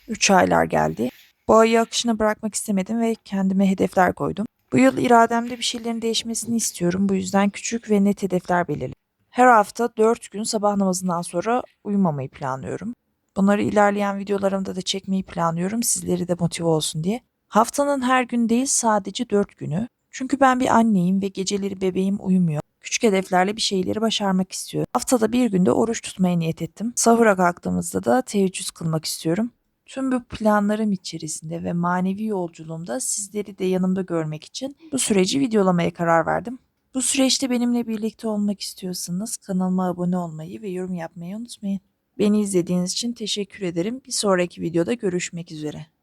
3 aylar geldi. Bu ayı akışına bırakmak istemedim ve kendime hedefler koydum. Bu yıl irademde bir şeylerin değişmesini istiyorum. Bu yüzden küçük ve net hedefler belirledim. Her hafta 4 gün sabah namazından sonra uyumamayı planlıyorum. Bunları ilerleyen videolarımda da çekmeyi planlıyorum. Sizleri de motive olsun diye. Haftanın her gün değil, sadece 4 günü. Çünkü ben bir anneyim ve geceleri bebeğim uyumuyor. Küçük hedeflerle bir şeyleri başarmak istiyorum. Haftada bir günde oruç tutmaya niyet ettim. Sahura kalktığımızda da teheccüd kılmak istiyorum. Tüm bu planlarım içerisinde ve manevi yolculuğumda sizleri de yanımda görmek için bu süreci videolamaya karar verdim. Bu süreçte benimle birlikte olmak istiyorsanız kanalıma abone olmayı ve yorum yapmayı unutmayın. Beni izlediğiniz için teşekkür ederim. Bir sonraki videoda görüşmek üzere.